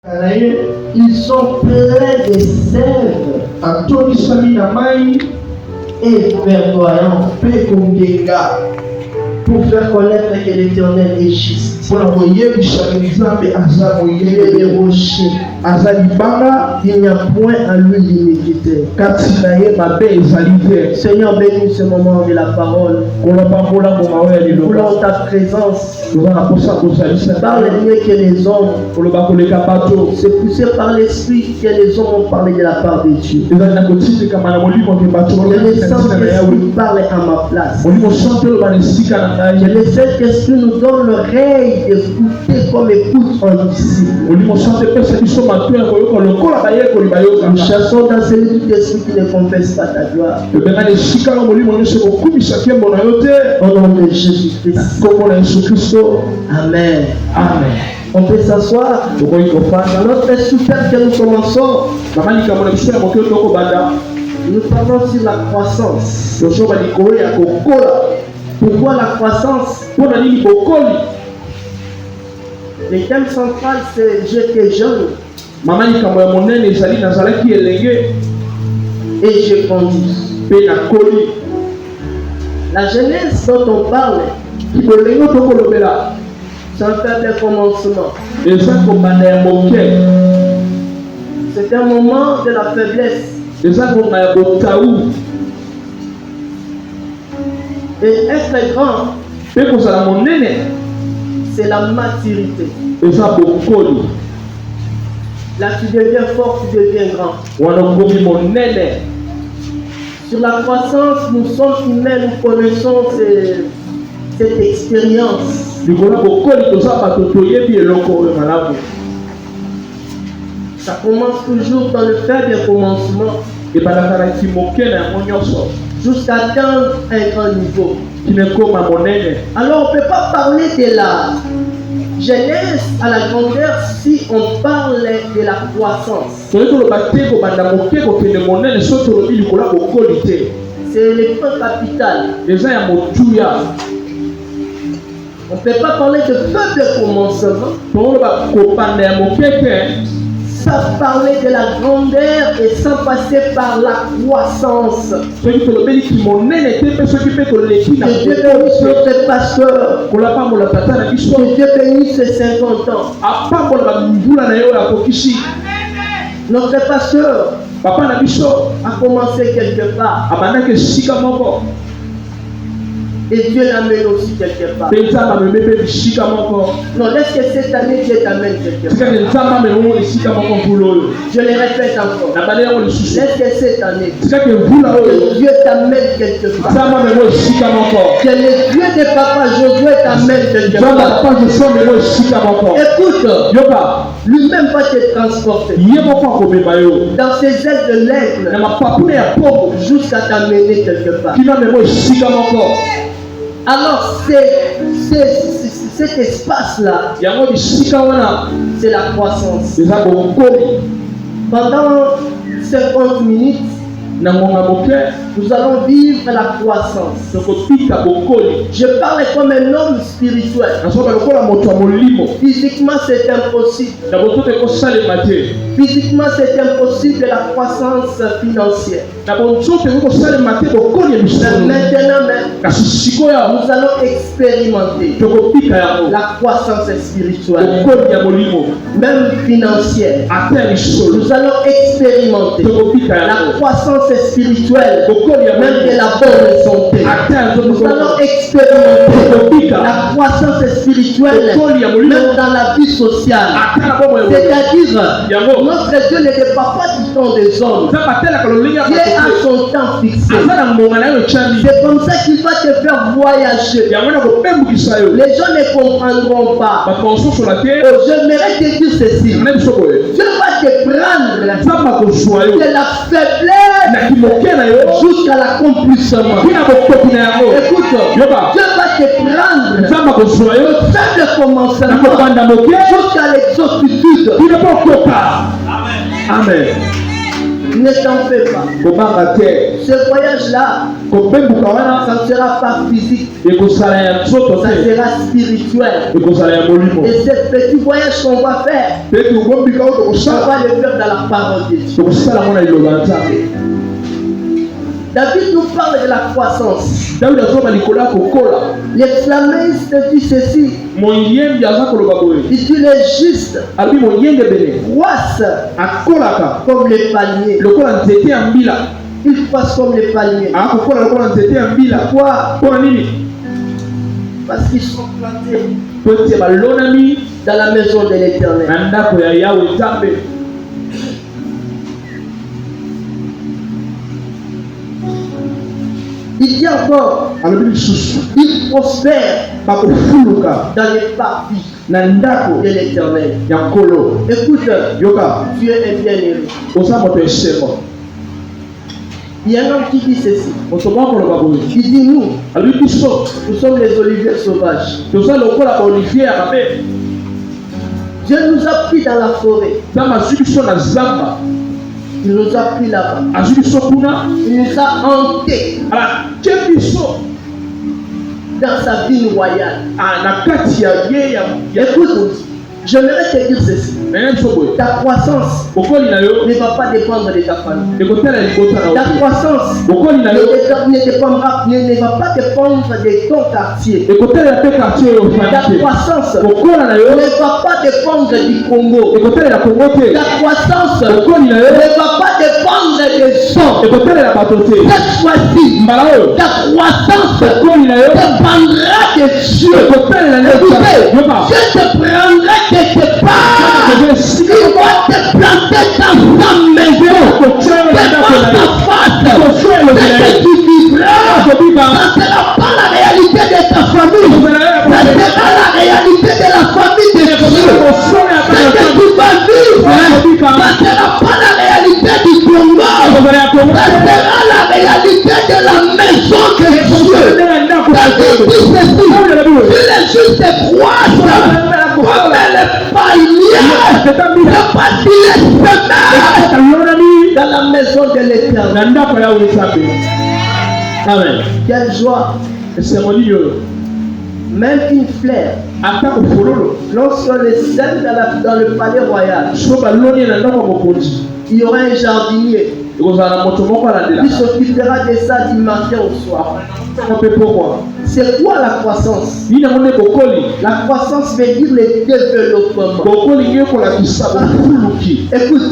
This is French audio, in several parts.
Ils sont pleins de sève et verdoyants, pour faire connaître que l'Éternel est juste. Il est rocher. Il n'y a point à lui l'iniquité. Seigneur, bénis ce moment de la parole. Voulons ta présence. Parle mieux que les hommes. C'est poussé par l'Esprit que les hommes ont parlé de la part de Dieu. Que le Saint-Esprit parle à ma place. Que le Saint-Esprit nous donne l'oreille d'écouter comme écoute un disciple. Nous chassons dans celui d'esprit qui ne confesse pas ta gloire. Au nom de Jésus-Christ. Amen. Amen. On peut s'asseoir. Dans notre super que nous commençons, nous parlons sur la croissance. Pourquoi la croissance? Le thème central, c'est j'étais jeune et j'ai grandi. La jeunesse dont on parle, c'est un faible commencement. C'est un moment de la faiblesse. Et être grand, c'est la maturité. Là, tu deviens fort, tu deviens grand. Sur la croissance, nous sommes humains, nous connaissons cette expérience. Ça commence toujours dans le faible commencement. Jusqu'à atteindre un grand niveau. Alors on ne peut pas parler de la jeunesse à la grandeur si on parle de la croissance. C'est le point capital. On ne peut pas parler de faible commencement sans parler de la grandeur et sans passer par la croissance. Que Dieu bénisse notre pasteur. Que Dieu bénisse ses 50 ans. Notre pasteur a commencé quelque part. Et Dieu l'amène aussi quelque part. Non, laisse que cette année Dieu t'amène quelque part. Je le répète encore. Laisse que cette année Dieu t'amène quelque part. Que le Dieu de Papa Josué t'amène quelque part. Écoute, lui-même va te transporter dans ses ailes de l'aigle jusqu'à t'amener quelque part. Alors cet espace-là, c'est la croissance. Pendant 50 minutes, nous allons vivre la croissance. Je parle comme un homme spirituel. Physiquement, c'est impossible. Physiquement, c'est impossible la croissance financière. Maintenant même, nous allons expérimenter la croissance spirituelle, même financière. Nous allons expérimenter la croissance spirituelle, même de la bonne santé. Nous allons expérimenter la croissance spirituelle, même dans la vie sociale. C'est-à-dire, notre Dieu ne dépend pas du temps des hommes. Dieu a son temps fixé. C'est comme ça qu'il va te faire voyager. Les gens ne comprendront pas. J'aimerais te dire ceci. Dieu va te prendre de la faiblesse jusqu'à l'accomplissement. Écoute, Dieu va te prendre le faible commencement jusqu'à l'exactitude. Amen. Ne t'en fais pas. Ce voyage-là, ça ne sera pas physique. ça sera spirituel. Et ce petit voyage qu'on va faire, on va le faire dans la parole de Dieu. David nous parle de la croissance. Les flammistes disent ceci. Il dit les justes croissent comme les palmiers. Ils croissent comme les palmiers. Pourquoi? Parce qu'ils sont plantés dans la maison de l'Éternel. Il dit encore, il prospère dans les parvis de l'Éternel. Écoute, Dieu est bien-aimé. Il y a un homme qui dit ceci. Il dit nous sommes les oliviers sauvages. Dieu nous a pris dans la forêt. Il nous a pris là-bas. Il nous a hantés dans sa vie royale. Écoute, j'aimerais te dire ceci. Ta croissance ne va pas dépendre de ta famille. Ta croissance ne va pas dépendre de ton quartier. Ta croissance ne va pas dépendre du Congo. Ta croissance ne va pas dépendre des sons. Cette fois-ci, ta croissance dépendra de Dieu. Dieu te prendra quelque part. Il va te planter dans ta maison, devant ta face. C'est que tu vivras. Ça ne sera pas la réalité de ta famille. Ça sera la réalité de la famille de Dieu. C'est que tu vas vivre. Ça ne sera pas la réalité du Congo. Ça sera la réalité de la maison de Dieu. David dit ceci. Si les justes croissent comme les palmiers, c'est parce qu'il est semé dans la maison de l'Éternel. Amen. Quelle joie. Même une fleur, lorsqu'on les sème dans le palais royal, il y aura un jardinier qui s'occupera de ça du matin au soir. C'est quoi la croissance? La croissance veut dire le développement. Écoute,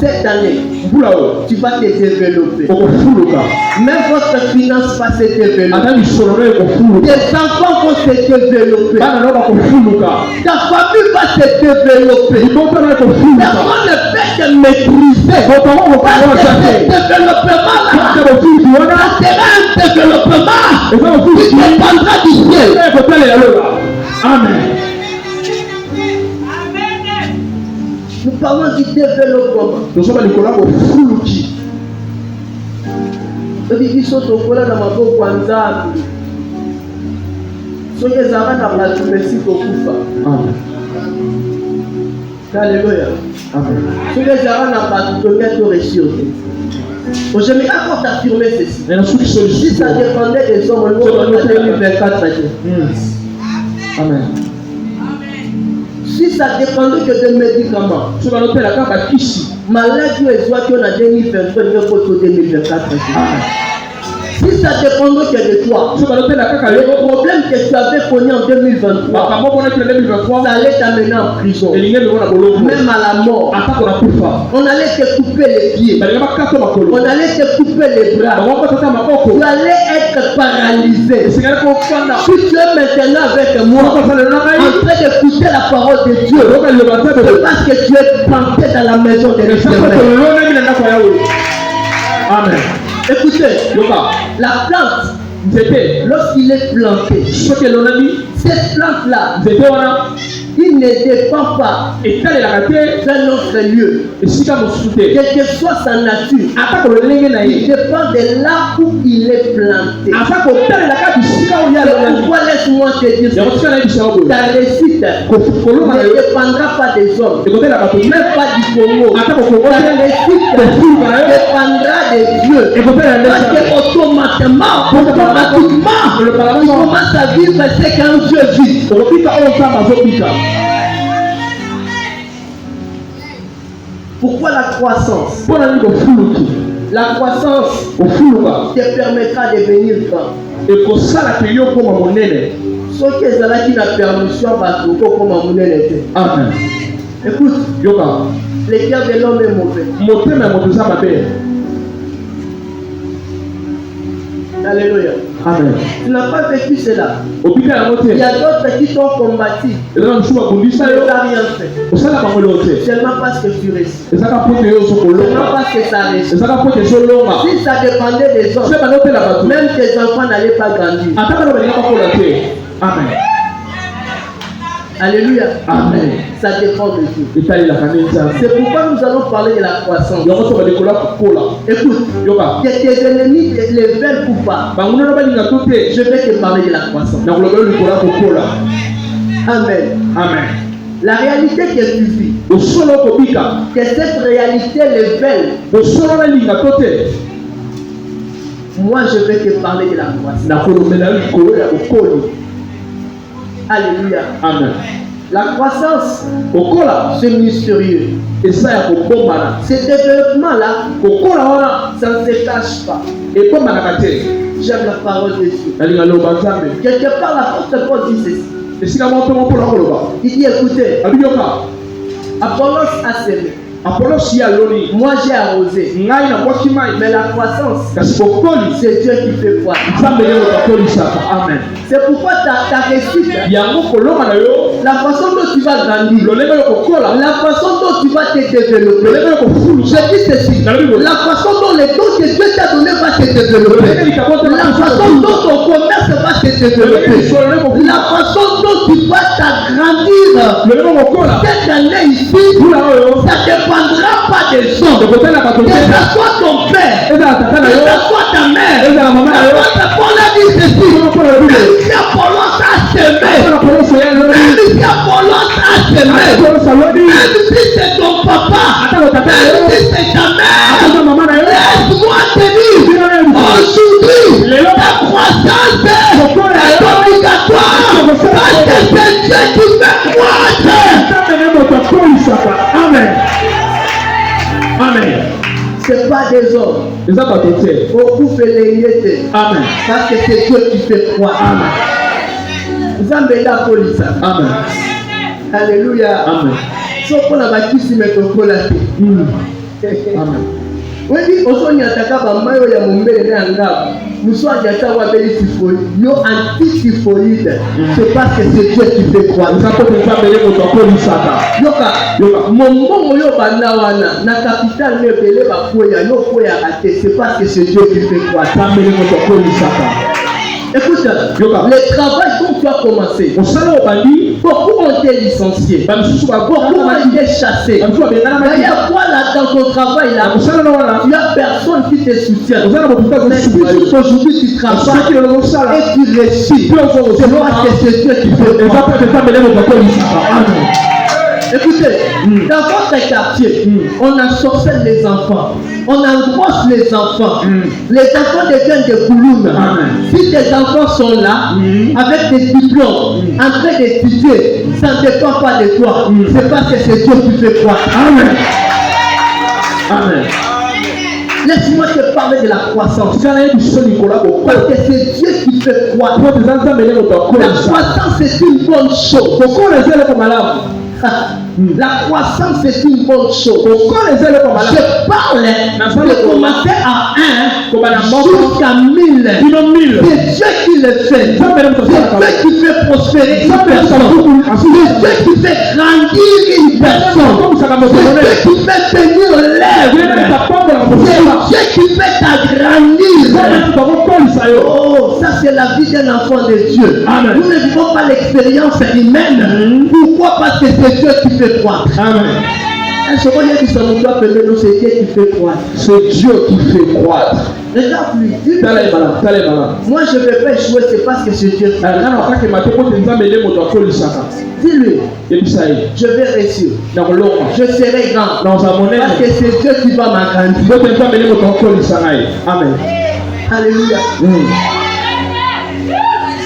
cette année, tu vas te développer. Même votre finance va se développer. Tes enfants vont se développer. Ta famille va se développer. Personne ne peut te maîtriser. Ce développement-là, ça sera un développement qui dépendra du ciel. Amen. Nous parlons du développement. Nous sommes à l'école pour qui? Ils sont au collège dans ma peau pour Nzambi. Soyez avant dans la merci pour Koufa. Alléluia. Soyez avant dans la première tour et sur. J'aimerais encore t'affirmer ceci. Si ça dépendait des hommes, nous sommes en 2024. Amen. Si ça dépendait que des médicaments, maladie et joie qu'on a 2023, nous sommes en 2024. Si ça dépendait que de toi, le problème que tu avais connu en 2023, ça allait t'amener en prison, même à la mort. On allait te couper les pieds, on allait te couper les bras, tu allais être paralysé. Si tu es maintenant avec moi, en train d'écouter la parole de Dieu, c'est parce que tu es planté dans la maison de l'Éternel. Amen. Écoutez, la plante, lorsqu'il est planté, cette plante-là, il ne dépend pas d'un autre lieu. Quelle que soit sa nature, il dépend de là où il est planté. Pourquoi laisse-moi te dire ta réussite ne dépendra pas des hommes, même pas du Congo. Ta réussite dépendra de Dieu. Parce que automatiquement, il commence à vivre ce qu'un Dieu vit. Pourquoi la croissance? La croissance te permettra de devenir grand. Ceux qui ont la permission Amen. écoute, le cœur de l'homme est mauvais. Alléluia. Amen. Tu n'as pas vécu cela. Il y a d'autres qui t'ont combattu. Tu n'as rien fait. Seulement parce que tu restes. Seulement parce que ça reste. Si ça dépendait des autres, même tes enfants n'allaient pas grandir. Amen. Alléluia. Amen. Ça dépend de Dieu. C'est pourquoi nous allons parler de la croissance. Écoute, que tes ennemis les veulent ou pas, je vais te parler de la croissance. Amen. Amen. La réalité que tu vis, que cette réalité les veulent. Moi, je vais te parler de la croissance. Alléluia. Amen. La croissance, c'est mystérieux. Et ça, ce développement-là, ça ne se cache pas. Et comme j'aime la parole de Dieu. Quelque part, l'apôtre Paul dit ceci. Il dit, écoutez, Apollos a semé. Moi j'ai arrosé. Mais la croissance, c'est Dieu qui fait croître. Amen. C'est pourquoi ta réussite, la façon dont tu vas grandir, la façon dont tu vas te développer. Je dis ceci, la façon dont les dons que Dieu t'a donné va se développer. La façon dont ton commerce va se développer. La façon dont tu vas t'agrandir. Cette année ici, ça dépendra pas des gens. Que ce soit ton père, que ce soit ta mère. Paul a dit ceci. Même si Apollos a semé, même si Apollos a semé, même si c'est ton papa, même si c'est ta mère, laisse-moi te dire, aujourd'hui, ta croissance est obligatoire. Parce que c'est Dieu qui fait croître. Amen. Amen. C'est pas des hommes. Beaucoup fait les Amen. Parce que c'est Dieu qui fait croître. Amen. Vous avez la police. Amen. Alléluia. Amen. Sauf qu'on a battu si mettre au colaté. Amen. Oui, aujourd'hui, on a mayo ya mumbele na ngaba. Muso ajata wa beli typhoïde. Yo anti-typhoïde. C'est parce que c'est Dieu qui fait croître. Yoka, mon yo banda wana na capital ne belé ba koya yo koya até. C'est parce que c'est Dieu qui fait croître. Écoute, le travail dont tu as commencé, beaucoup ont été licenciés, beaucoup ont été chassés. D'ailleurs, voilà, dans ton travail là, il n'y a personne qui te soutient. Mais si aujourd'hui tu travailles et tu réussis, c'est moi que c'est Dieu qui fait croître. Écoutez, dans votre quartier, on a sorti les enfants, on embauche les enfants. Les enfants deviennent des Kouloum. Si tes enfants sont là, avec des diplômes, en train d'étudier, ça ne dépend pas de toi. C'est parce que c'est Dieu qui fait croître. Amen. Amen. Laisse-moi te parler de la croissance. Parce que c'est Dieu qui fait croître. La croissance, c'est une bonne chose. La croissance c'est une bonne chose. Je parle de commencer à 1 jusqu'à 1000. C'est Dieu qui le fait. C'est Dieu qui fait prospérer une personne. C'est Dieu qui fait grandir une personne. C'est Dieu qui fait tenir l'air. C'est Dieu qui fait t'agrandir. Oh, ça c'est la vie d'un enfant de Dieu. Amen. Nous ne vivons pas l'expérience humaine. Pourquoi? Parce que c'est Dieu qui fait croître. Amen. C'est Dieu qui fait croître. C'est Dieu qui fait croître. Regarde-lui. Moi je ne vais pas échouer, c'est parce que c'est Dieu. Dis-lui, je vais réussir. Je serai grand. Parce que c'est Dieu qui va m'agrandir. Amen. Alléluia.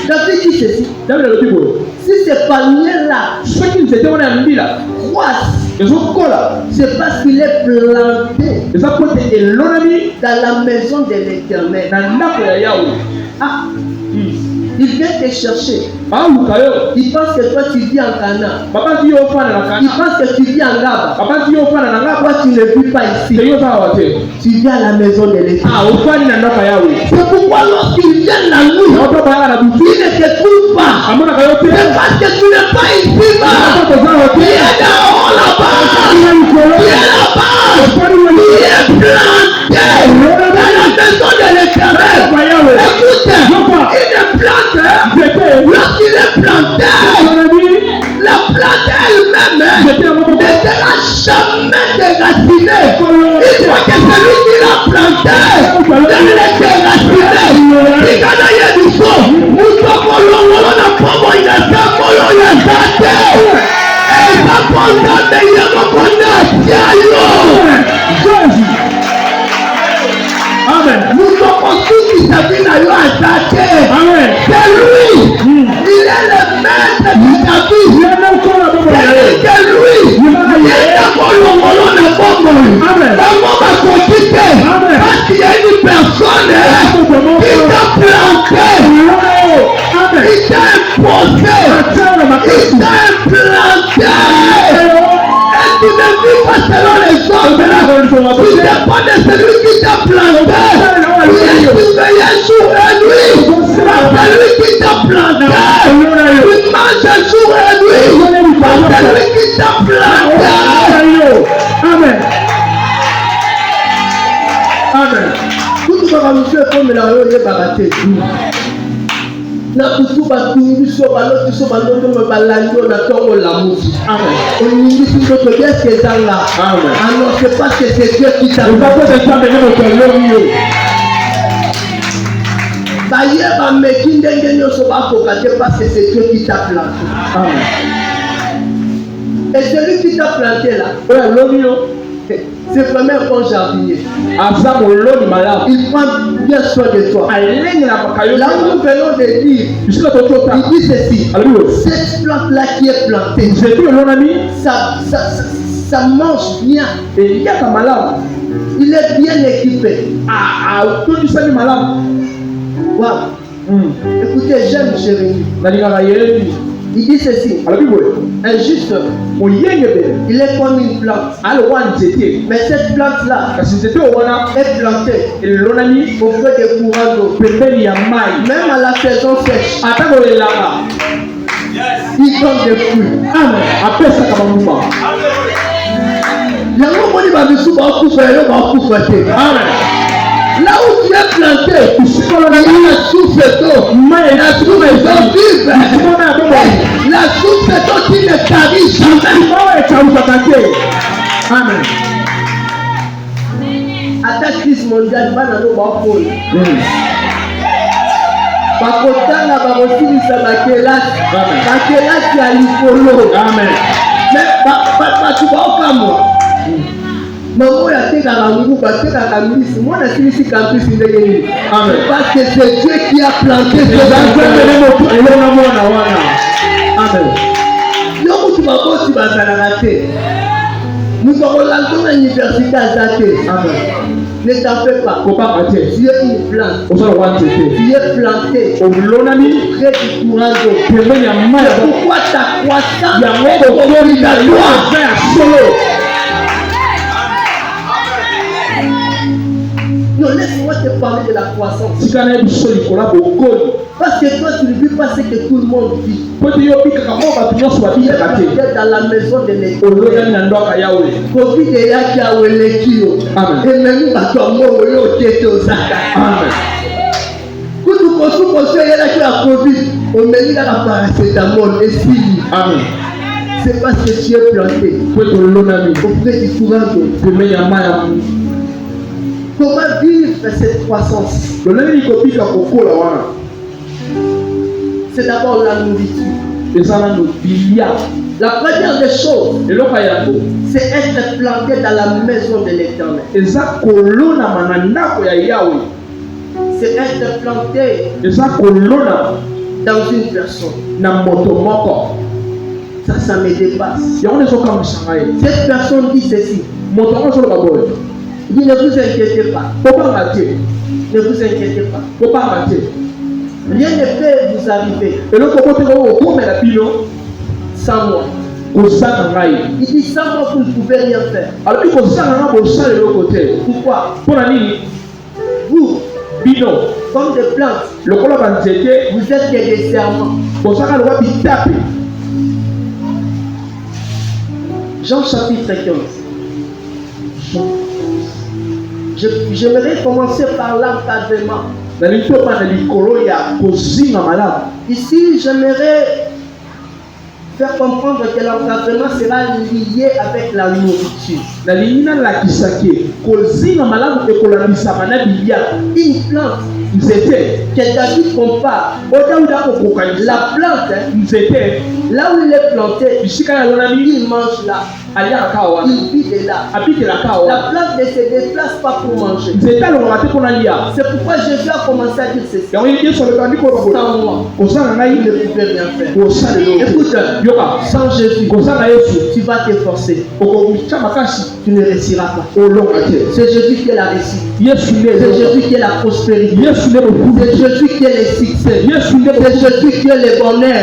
David dit ceci. Si ces palmiers-là croissent, c'est parce qu'il est planté dans la maison de l'Éternel. Ah. Il vient te chercher. Il pense que toi tu vis en Cana. Il pense que tu vis en Gaba. Toi tu ne vis pas ici. Tu vis à la maison de l'Éternel. C'est pourquoi lorsqu'il vient la nuit, il ne te trouve pas. C'est parce que tu n'es pas ici. Tu es dehors là-bas. Tu es là-bas. Tu es planté dans la maison de l'Éternel. Écoute, il est planté. Lorsqu'il est planté, la plante elle-même ne sera jamais déracinée. Il faut que celui qui l'a planté ne l'ait déraciné. Il y a du faux. Nous sommes là pour moi, il y a ça, il y a ça. Et ça pour ça, mais il y a Amen. Nous sommes tous qui s'habillent à attaquer. C'est lui. Il est le maître de ta vie. C'est lui. Il est d'abord le molon de Bobo. Comment va continuer? Parce qu'il y a une personne qui t'a planté. Il t'a imposé. Il t'a implanté. Tu ne vis pas selon les autres. Tu dépends de celui qui t'a planté. Tu es surveillé jour et nuit. C'est lui qui t'a planté. Tu manges jour et nuit. C'est lui qui t'a planté. Amen. Amen. Tout ce qu'on nous fait comme la rue est baratée. Na kutu batungi so balo so balo me balando na tongo la musi. Amen. On nous dit que notre Dieu est dans là. Amen. Alors c'est parce que c'est Dieu qui t'a. Baye ba mekinde ngenyo so ba kokate parce que c'est Dieu qui t'a planté. Amen. Et celui qui t'a planté là. C'est vraiment un bon jardinier. Il prend bien soin de toi. Là où nous venons de dire, il dit ceci. Cette plante-là qui est plantée, ça mange bien. Il est bien équipé. Wow. Écoutez, j'aime Jérémie. Il dit ceci. Un juste, il est comme une plante. Mais cette plante-là est plantée auprès des courants d'eau. Même à la saison sèche, il donne des fruits. Là où tu es planté, il y a la source d'eau. La source d'eau vive. La source d'eau qui ne tarit jamais. Amen. À ta crise mondiale, va dans nos bapôles. Bakotanga bakosilisa bakelasi ya likolo. Mais tu vas au Cameroun. Maman ya tekaka ngubu batekaka mbisi mwana silisi campus ndenge nini. Parce que c'est Dieu qui a planté ce Amen. Donc tu vas voir tu vas s'arrêter te. Nous avons l'entour université à Zate. Amen. Ne t'en fais pas. Tu es une plante. Tu es planté. Près du courant d'eau. Pourquoi ta croissance est obligatoire? Non, laisse-moi te parler de la croissance. Parce que toi, tu ne vis pas ce que tout le monde vit. Tu es dans la maison de l'Éternel. Covid est là qui a oué et même pas ton mot au tête aux actes. Amen. C'est parce que tu es planté. Auprès du courage. Comment vivre cette croissance? C'est d'abord la nourriture. La première des choses, c'est être planté dans la maison de l'Éternel. C'est être planté dans une personne. Ça me dépasse. Cette personne dit ceci. Il dit ne vous inquiétez pas. Ne vous inquiétez pas. Rien ne peut vous arriver sans moi. Il dit sans moi vous ne pouvez rien faire. Pourquoi? Vous, comme des plantes, vous êtes des serments. Jean chapitre 15. J'aimerais commencer par l'encadrement. Ici, j'aimerais faire comprendre que l'encadrement sera lié avec la nourriture. Une plante que David compare, la plante, là où il est planté, il mange là. Il vit de là. La plante ne se déplace pas pour manger. C'est pourquoi Jésus a commencé à dire ceci. Sans moi, il ne pouvait rien faire. Écoute, sans Jésus, tu vas t'efforcer. Tu ne réussiras pas. C'est Jésus qui est la réussite. C'est Jésus qui est la prospérité. C'est Jésus qui est le succès. C'est Jésus qui est le bonheur.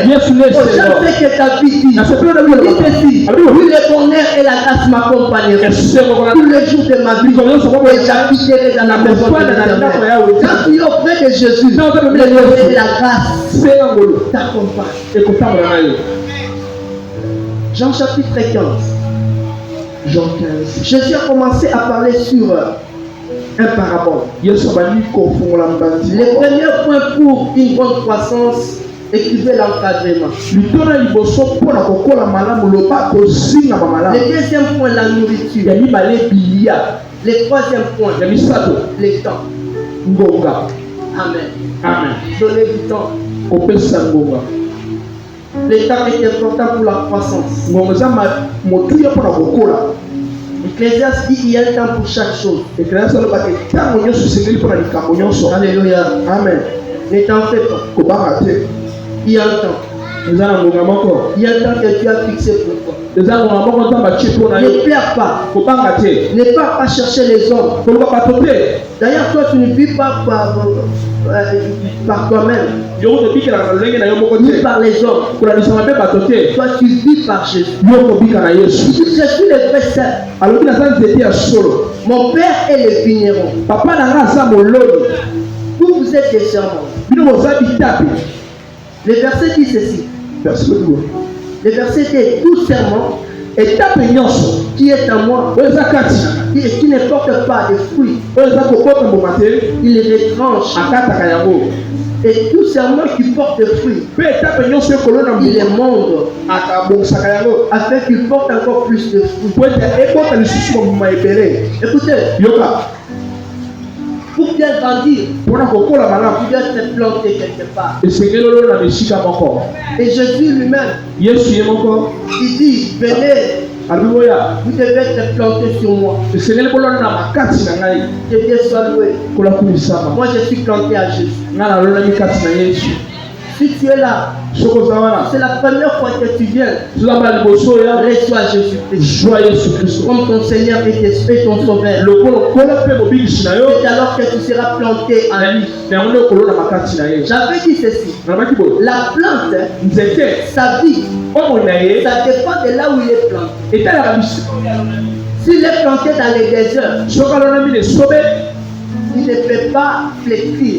Chaque fois que David dit ceci, oui, le bonheur et la grâce m'accompagneront tous les jours de ma vie, et j'habiterai dans la maison de l'Éternel. Quand tu es auprès de Jésus, le bonheur et la grâce t'accompagnent. Jean chapitre 15. Jean 15. Jésus a commencé à parler sur un parabole. Le premier point pour une bonne croissance, écrivez l'encadrement. Le deuxième point, la nourriture. Le troisième point, le temps. Amen. Donnez du temps. Le temps est important pour la croissance. Ecclésiaste dit qu'il y a un temps pour chaque chose. Alléluia. Amen. Ne t'en fais pas. Il y a un temps. Il y a un temps que tu as fixé pour toi. Ne pleure pas. Ne pars pas chercher les hommes. D'ailleurs, toi, tu ne vis pas par toi-même, ni par les hommes. Toi, tu vis par Jésus. Je suis le vrai serf. Mon père est le vigneron. Vous êtes des serments. Le verset dit ceci. Le verset dit tout serment qui est en moi, qui ne porte pas de fruits, il retranche. Et tout serment qui porte de fruits, il les montre afin qu'il porte encore plus de fruits. Écoutez, pour bien grandir, tu dois être planté quelque part. Et Jésus lui-même, il dit, venez, vous devez être planté sur moi. Que Dieu soit loué. Moi, je suis planté à Jésus. Si tu es là, c'est la première fois que tu viens, reçois Jésus-Christ comme ton Seigneur et ton Sauveur. C'est alors que tu seras planté en lui. J'avais dit ceci. La plante, sa vie, ça dépend de là où il est planté. S'il est planté dans les déserts, il ne peut pas flétrir.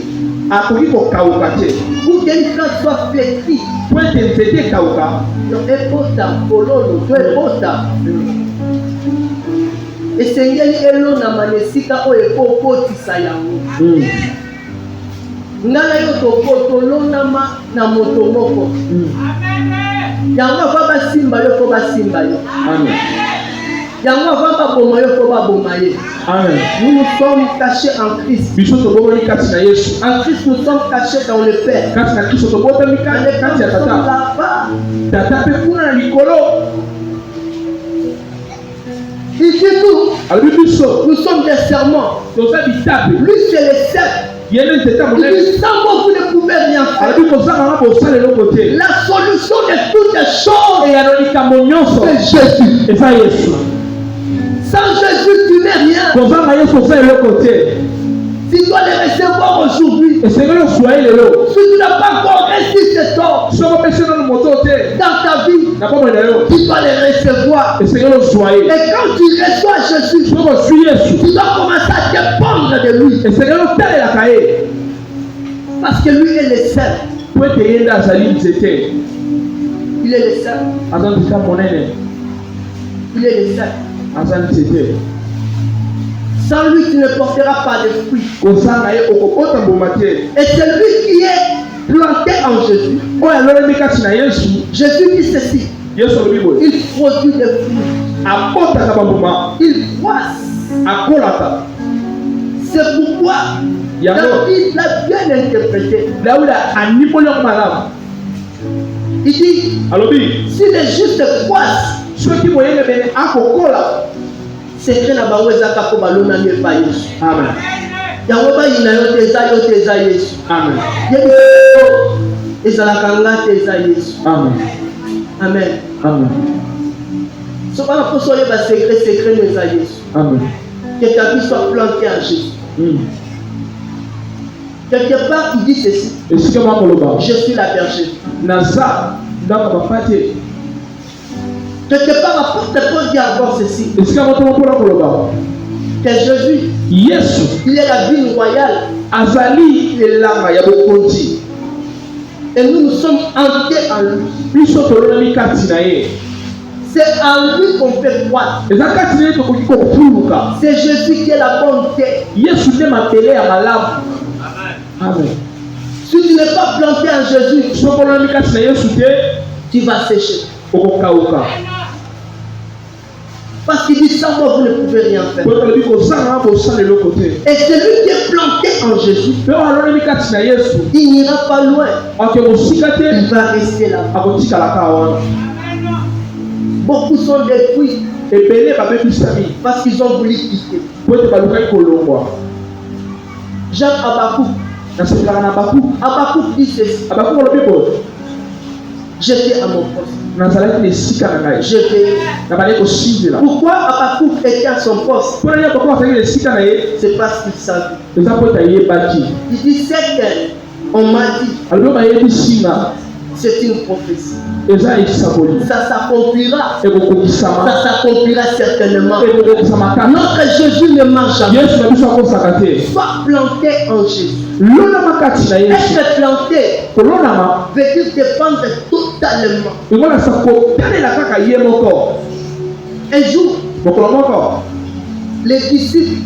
Pour qu'une plante soit flétrie, esengeli elona manesika oyo ekokotisa yango. ngana yo tokotolonama na moto moko. Yango baba simba yo ko basimba yo. Amen. Yango baba boma yo ko baboma ye. Amen. Nous sommes cachés en Christ. En Christ nous sommes cachés dans le Père. Il dit tout. Nous sommes des serments. Lui c'est le cercle. Il dit sans moi vous ne pouvez rien faire. La solution de toutes les choses c'est Jésus. Sans Jésus tu n'es rien. Tu dois les recevoir aujourd'hui. Si tu n'as pas encore reçu ce tort dans ta vie, tu dois les recevoir. Et quand tu reçois Jésus, tu dois commencer à dépendre de lui. Parce que lui est le seul. Il est le seul. Il est le seul. Sans lui, tu ne porteras pas de fruits. Et celui qui est planté en Jésus, Jésus dit ceci. Il produit des fruits. Il croisse. C'est pourquoi David l'a bien interprété. Il dit, si les justes croissent, c'est que la baweza kako balona ne pa Yesu. Amen. Yango ba ina yo teza Yesu. Amen. Yesu ezala kanga teza Yesu. Amen. Amen. Amen. So pas pour soyer ba secret ne za Yesu. Amen. Que ta vie soit plantée en Jésus. Quelque part il dit ceci. Je suis la berger. Naza ndaka bapate. Quelque part, apôtre Paul dit encore ceci. Que Jésus, il est la vie royale. Et nous sommes entrés en lui. C'est en lui qu'on fait croître. C'est Jésus qui est la bonté. Amen. Si tu n'es pas planté en Jésus, tu vas sécher. Parce qu'il dit sans moi vous ne pouvez rien faire. Et celui qui est planté en Jésus, il n'ira pas loin. Il va rester là. Beaucoup sont détruits parce qu'ils ont voulu quitter. Jean Habakkuk dit ceci. J'étais à mon poste. Pourquoi Habakkuk était à son poste? C'est parce qu'il savait. Il dit c'est qu'on m'a dit. C'est une prophétie. Ça s'accomplira. Ça s'accomplira certainement. Notre Jésus ne marche jamais. Sois planté en Jésus. Être planté veut dire dépendre totalement. Un jour, les disciples,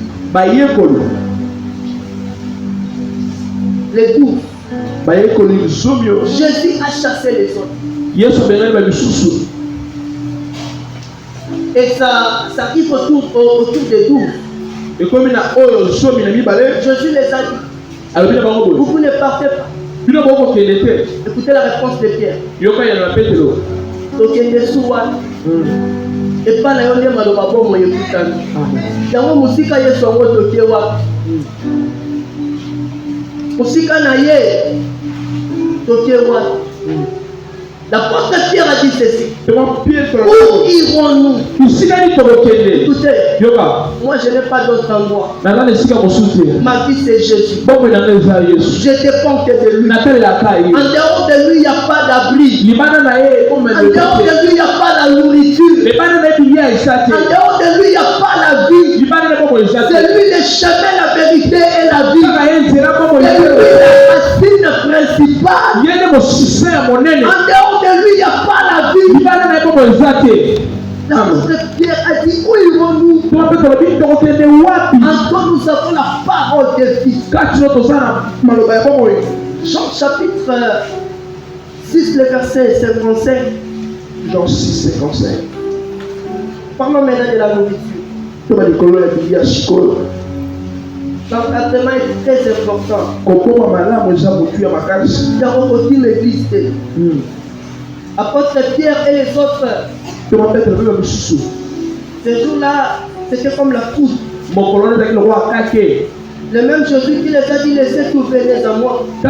les 12, Jésus a chassé les autres. Et ça arrive autour des 12. Jésus les a dit, vous ne partez pas. Écoutez la réponse de Pierre. Et pas la yonde maloba bomo yekutana. Yango musika Yesu ngo toke wa. Musika na ye toke wa. L'apôtre Pierre a dit ceci. Où irons-nous? Écoutez, moi je n'ai pas d'autre endroit. Ma vie c'est Jésus. Je dépends que de lui. En dehors de lui, il n'y a pas d'abri. En dehors de lui, il n'y a pas la nourriture. En dehors de lui, il n'y a pas la vie. C'est lui le chemin, la vérité et la vie. C'est lui la racine principale. En dehors de lui, il n'y a pas la vie. L'apôtre Pierre a dit, où irons-nous? Encore nous avons la parole de vie. Jean chapitre 6, le verset 55. Jean 6, 55. Parlons maintenant de la nourriture. L'encadrement est très important. Nous avons aussi l'église. Apôtre Pierre et les autres, ces jours-là, c'était comme la foudre. Le même Jésus qui les a dit, laissez tout venir à moi. Et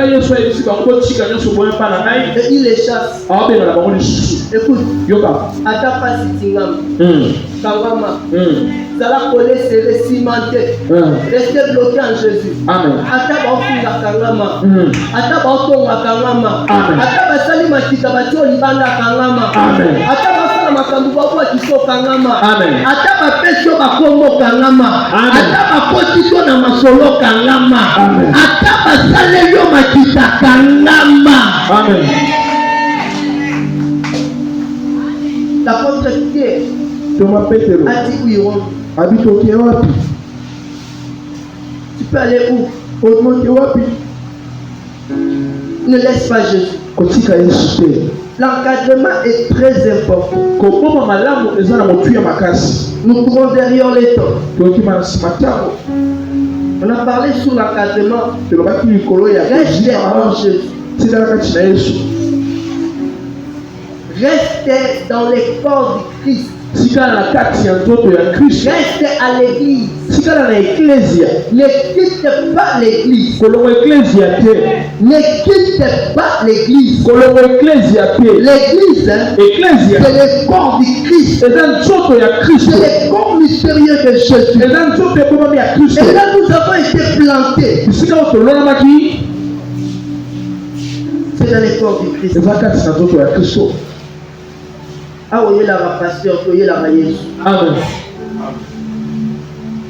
il les chasse. Écoute, Ata Pasitingam, Kawama, Zala Kole serré, cimenté, restez bloqué en Jésus. Ata Baofinga Kangama, Ata Baotonga Kangama, Ata Basali Makita Batio Libanda Kangama, Ata Basala Makambu Bawa Kiso Kangama, Ata Bapesio Bakomo Kangama, Ata Bakotito na Masolo Kangama, Ata Basale Yo Makita Kangama. Amen. L'apôtre Pierre a dit où ils vont. Tu peux aller où? Ne laisse pas Jésus. L'encadrement est très important. Nous courons derrière les temps. On a parlé sur l'encadrement. Restez en Jésus. Restez dans les corps du Christ. Restez à l'église. Ne quitte pas l'église. Ne quitte pas l'église. L'église, c'est le corps du Christ. C'est le corps mystérieux de Jésus. Et là, nous avons été plantés. C'est dans le corps du Christ. Ah oui, la pasteur, oui, la Jésus. Amen.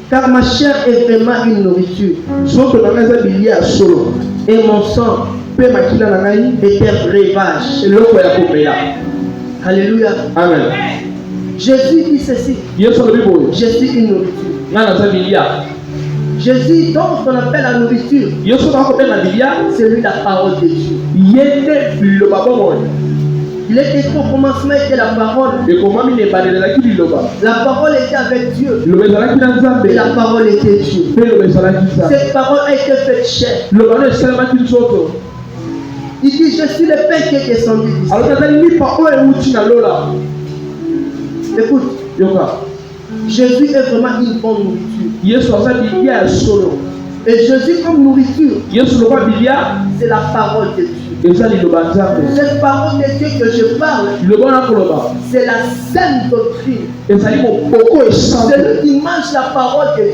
Car ma chair est vraiment une nourriture. Et mon sang est un breuvage. Alléluia. Amen. Jésus dit ceci. Je suis une nourriture. Jésus, donc on appelle la nourriture, c'est lui la parole de Dieu. Il était au commencement de la parole. La parole était avec Dieu. Et la parole était Dieu. Cette parole a été faite chair. Il dit, je suis le pain qui est descendu d'ici. Écoute, Jésus est vraiment une bonne nourriture. Et Jésus comme nourriture, c'est la parole de Dieu. Cette parole de Dieu que je parle, c'est la sainte doctrine. C'est lui qui mange la parole de Dieu.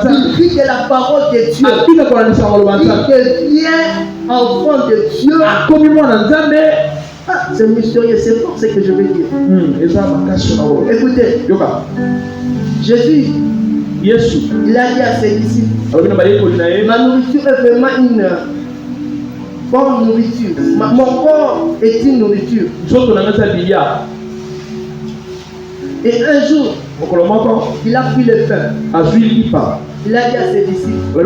Il vit de la parole de Dieu. Il devient enfant de Dieu. Ah, c'est mystérieux, c'est pour ce que je veux dire. Écoutez, Jésus, il a dit à ses disciples, ma nourriture est vraiment une bonne nourriture. Mon corps est une nourriture. Et un jour, il a pris le pain. Il a dit à ses disciples,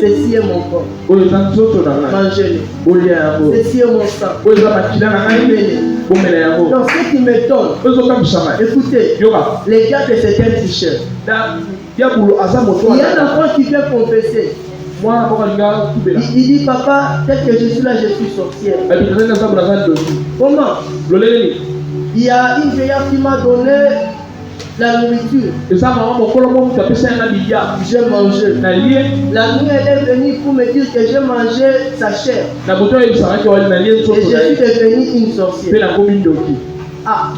ceci est mon corps. Mangez-le. Ceci est mon sang. Buvez-le. Donc ce qui m'étonne, écoutez, les gars de cet t-shirt, il y a un enfant qui vient confesser. Il dit, papa, tel que je suis là, je suis sorcière. Comment? Il y a une vieillard qui m'a donné la nourriture. J'ai mangé. La nuit, elle est venue pour me dire que j'ai mangé sa chair. Et je suis devenue une sorcière. Ah.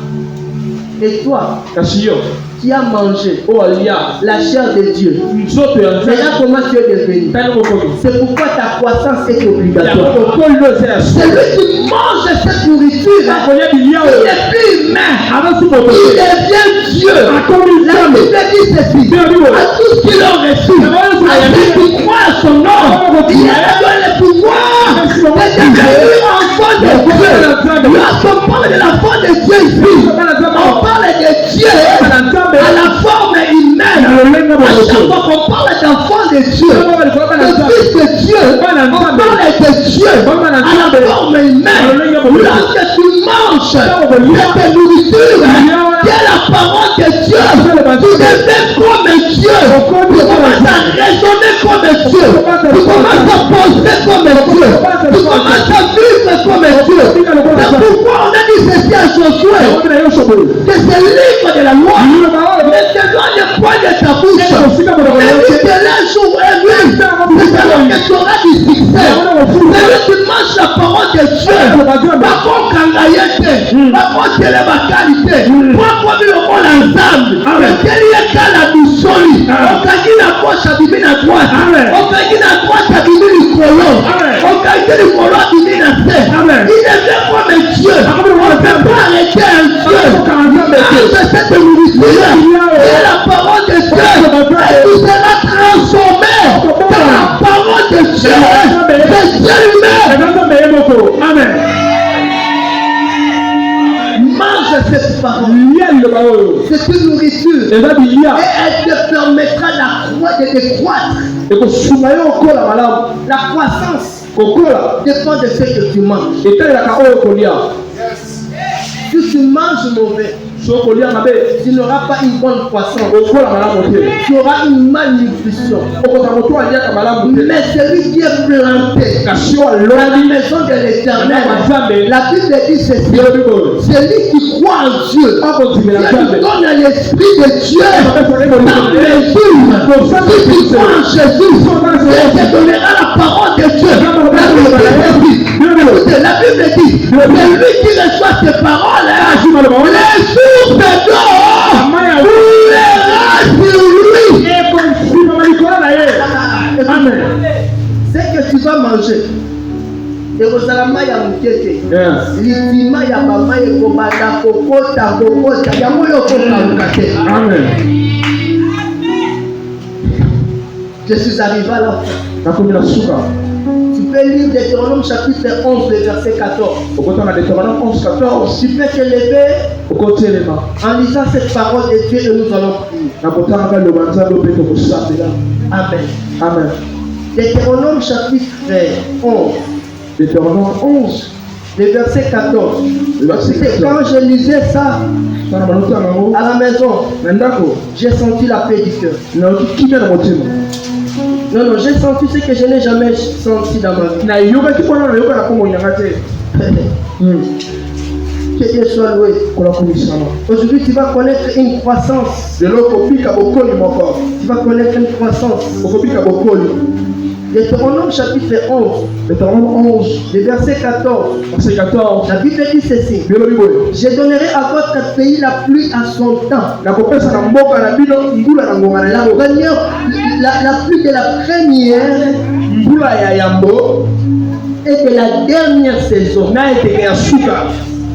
Et toi, qui as mangé la chair de Dieu. C'est là comment tu es devenu. C'est pourquoi ta croissance est obligatoire. Celui qui mange cette nourriture, il n'est plus humain. Il devient Dieu. La Bible dit ceci. À tous qui l'ont reçu, à ceux qui croient à son nom, il a donné le pouvoir de devenir enfant de Dieu. Lorsqu'on parle de l'enfant de Dieu ici, on parle de Dieu à la forme humaine. humaine. À chaque fois qu'on parle d'enfant de Dieu, de fils de Dieu, on parle de Dieu à la forme humaine. Lorsque tu manges cette nourriture, qui est la parole de Dieu, tu deviens comme Dieu. Tu commences à raisonner comme Dieu. Tu commences à penser comme Dieu. Tu commences à vivre comme Dieu. C'est pourquoi on a dit ceci à Josué, que ce livre de la loi ne s'éloigne point de ta bouche. Évite les jours et nuits. C'est alors que tu auras du succès. Celui qui mange la parole de Dieu, par contre, par contre, quelle est ma qualité? Pourquoi nous le monde ensemble? Quel est la douceur? On gagne la gauche à divine à droite. On gagne la droite à divine colon. On gagne le colon à divine à terre. Il est bien comme Dieu. On ne peut pas arrêter un Dieu. C'est cette nourriture. Et la parole de Dieu. Et tu seras transformé par la parole de Dieu. C'est Dieu lui-même. Amen. Mange cette parole. C'est une nourriture. Et elle te permettra de te croître. La croissance dépend de ce que tu manges. Si tu manges mauvais, tu n'auras pas une bonne croissance. Tu auras une malnutrition. Mais celui qui est planté dans la maison de l'Éternel, la Bible dit ceci: celui qui croit en Dieu, Dieu donne l'esprit de Dieu dans les jours. Si tu crois en Jésus, Dieu te donnera la parole de Dieu. La Bible dit, celui qui reçoit ces paroles, les sources d'eau coulera sur lui. Amen. C'est que tu vas manger. Et vous allez manger à mouquette. L'ultima ya mama et kobata kokota kokota ya moyo kokauka. Amen. Je suis arrivé à la fin. Tu peux lire Deutéronome chapitre 11, le verset 14. Tu peux te lever en lisant cette parole de Dieu et nous allons prier. Amen. Amen. Deutéronome chapitre 11. Le verset 14. C'est quand je lisais ça à la maison, j'ai senti la paix du cœur. Non, j'ai senti ce que je n'ai jamais senti dans ma vie. Que Dieu soit loué. Aujourd'hui, tu vas connaître une croissance. Tu vas connaître une croissance. Deutéronome chapitre 11, le verset 14. La Bible dit ceci: je donnerai à votre pays la pluie à son temps. La pluie de la première et de la dernière saison.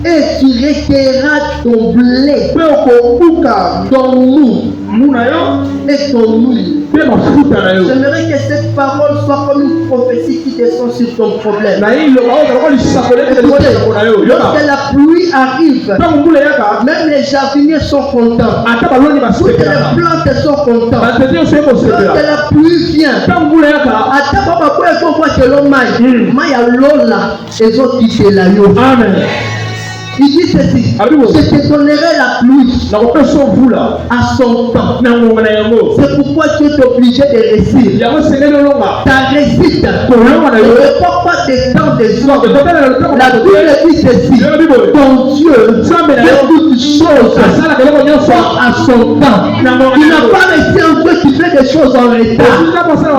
Et tu recueilleras ton blé, ton mou et ton huile. J'aimerais que cette parole soit comme une prophétie qui descend sur ton problème. Lorsque la pluie arrive, même les jardiniers sont contents. Toutes les plantes sont contentes. Lorsque la pluie vient, Amen. Il dit ceci: je te donnerai la pluie à son temps. C'est pourquoi tu es obligé de récire. Ta récite ne dépend pas des temps des hommes. La Bible dit ceci: ton Dieu fait toutes choses à son temps. Il n'a pas resté un Dieu qui fait des choses en retard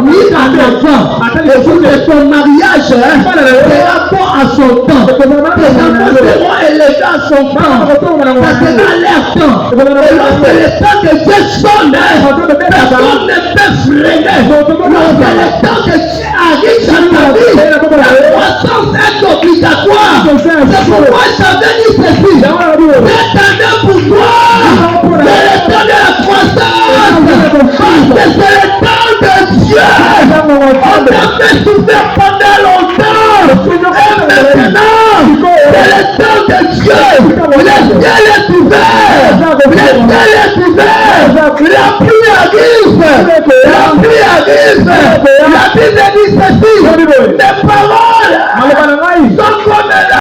ni en avant. Et ton mariage sera bon à son temps. Tes enfants seront élevés à son temps. Ça sera leur temps. Et lorsque le temps de Dieu sonne, personne ne peut freiner. Lorsque le temps de Dieu arrive dans ta vie, la croissance est obligatoire. C'est pourquoi j'avais dit ceci: cette année pour toi, c'est le temps de la croissance. Parce que c'est le temps de Dieu. On t'a fait souffrir pendant longtemps. Et maintenant, c'est le temps de Dieu. Le ciel est ouvert. Le ciel est ouvert. La pluie arrive. La pluie arrive. La Bible dit ceci. Mes parents